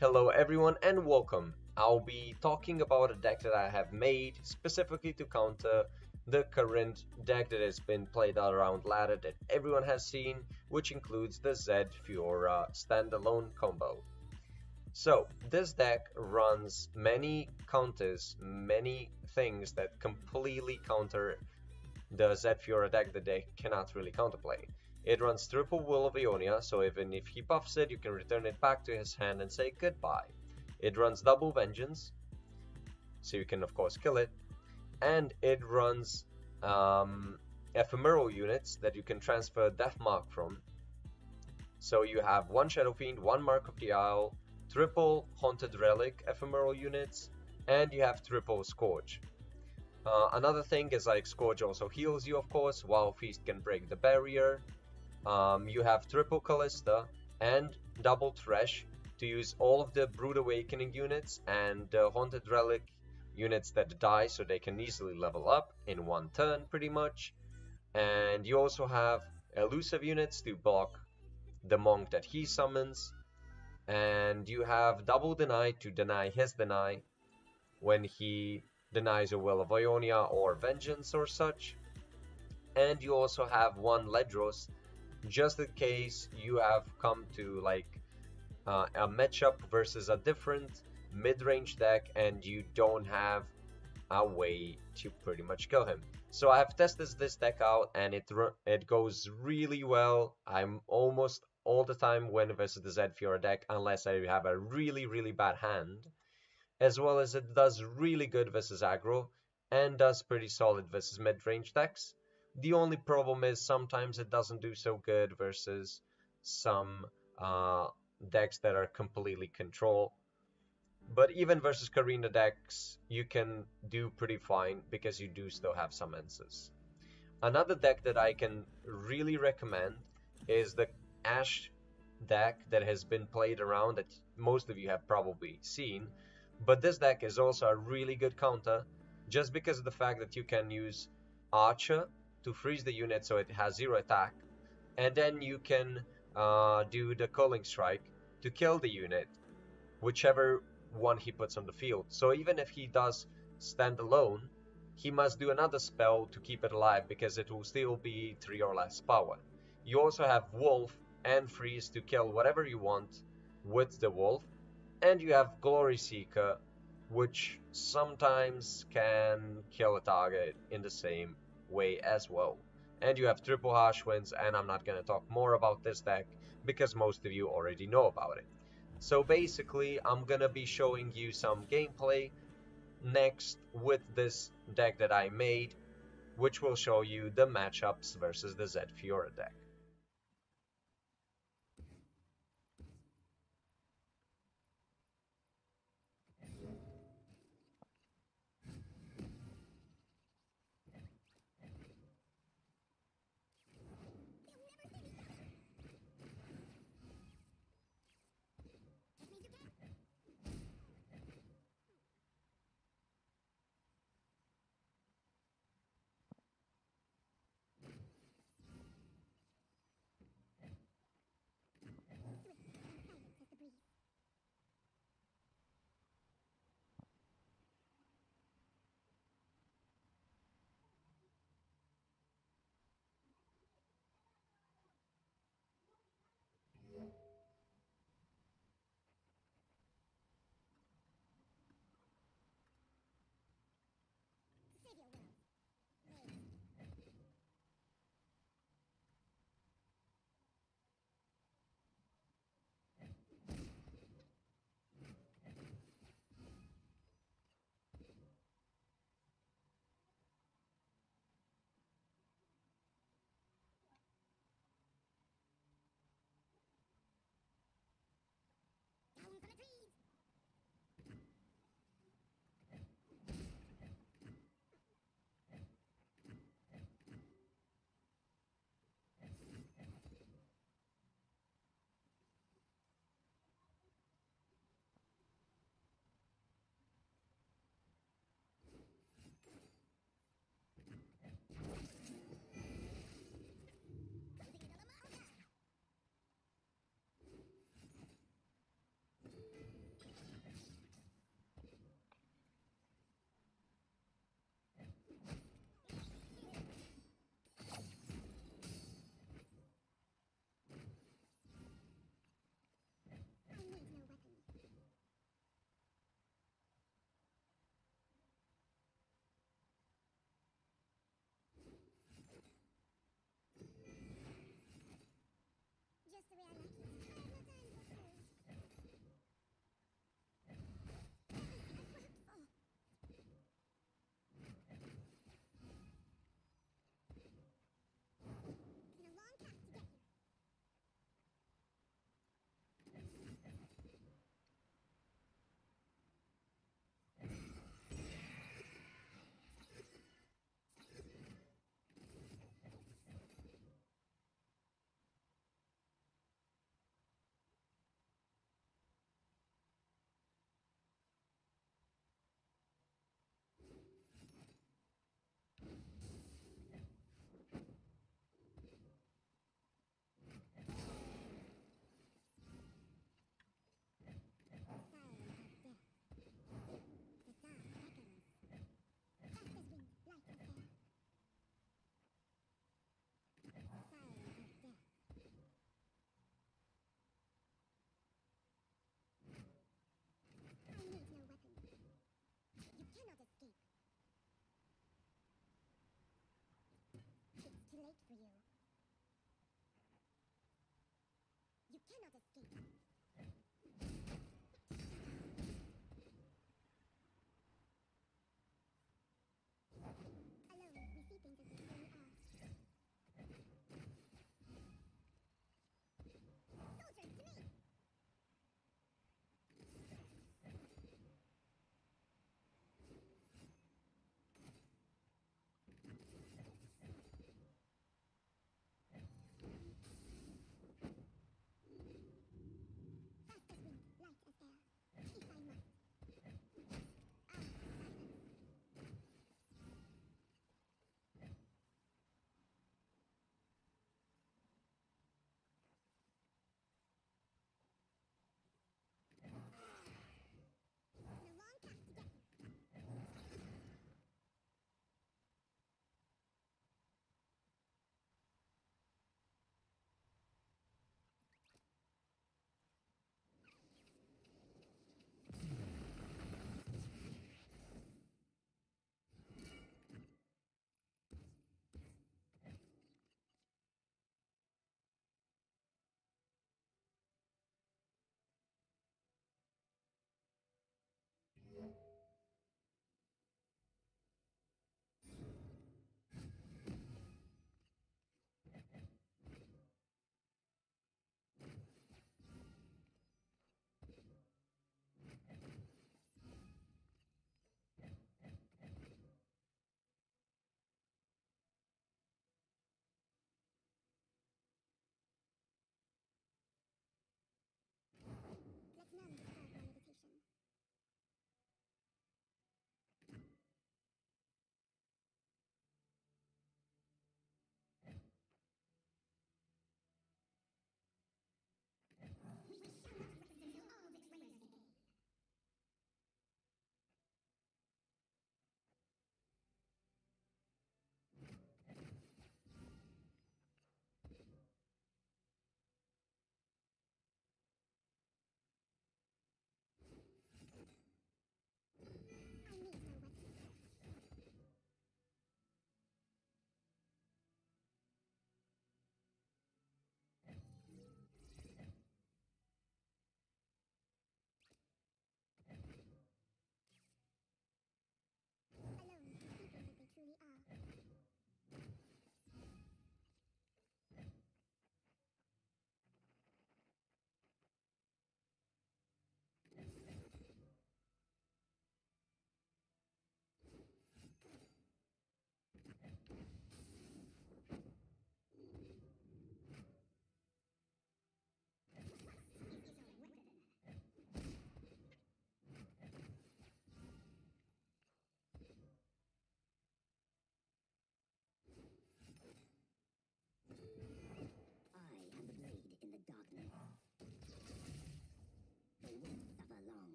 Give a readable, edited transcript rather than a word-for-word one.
Hello everyone and welcome. I'll be talking about a deck that I have made specifically to counter the current deck that has been played around ladder that everyone has seen, which includes the Zed Fiora standalone combo. So this deck runs many counters, many things that completely counter the Zed Fiora deck that they cannot really counterplay. It runs triple Will of Ionia, so even if he buffs it, you can return it back to his hand and say goodbye. It runs double Vengeance, so you can of course kill it. And it runs ephemeral units that you can transfer Death Mark from. So you have one Shadow Fiend, one Mark of the Isle, triple Haunted Relic ephemeral units, and you have triple Scourge. Another thing is like Scourge also heals you, of course, while Feast can break the barrier. You have triple Callista and double Thresh to use all of the Brood Awakening units and Haunted Relic units that die so they can easily level up in one turn pretty much. And you also have elusive units to block the monk that he summons. And you have double Deny to deny his deny when he denies a Will of Ionia or Vengeance or such. And you also have one Ledros just in case you have come to like a matchup versus a different mid-range deck and you don't have a way to pretty much kill him. So I have tested this deck out and it goes really well. I'm almost all the time win versus the Zed Fiora deck unless I have a really bad hand, as well as it does really good versus aggro and does pretty solid versus mid-range decks. The only problem is sometimes it doesn't do so good versus some decks that are completely control. But even versus Karina decks, you can do pretty fine because you do still have some answers. Another deck that I can really recommend is the Ashe deck that has been played around that most of you have probably seen. But this deck is also a really good counter just because of the fact that you can use Archer to freeze the unit so it has 0 attack, and then you can do the Culling Strike to kill the unit, whichever one he puts on the field. So even if he does stand alone, he must do another spell to keep it alive because it will still be 3 or less power. You also have Wolf and Freeze to kill whatever you want with the Wolf, and you have Glory Seeker, which sometimes can kill a target in the same way as well. And you have triple Harsh Winds, and I'm not going to talk more about this deck because most of you already know about it. So basically, I'm going to be showing you some gameplay next with this deck that I made, which will show you the matchups versus the Zed Fiora deck.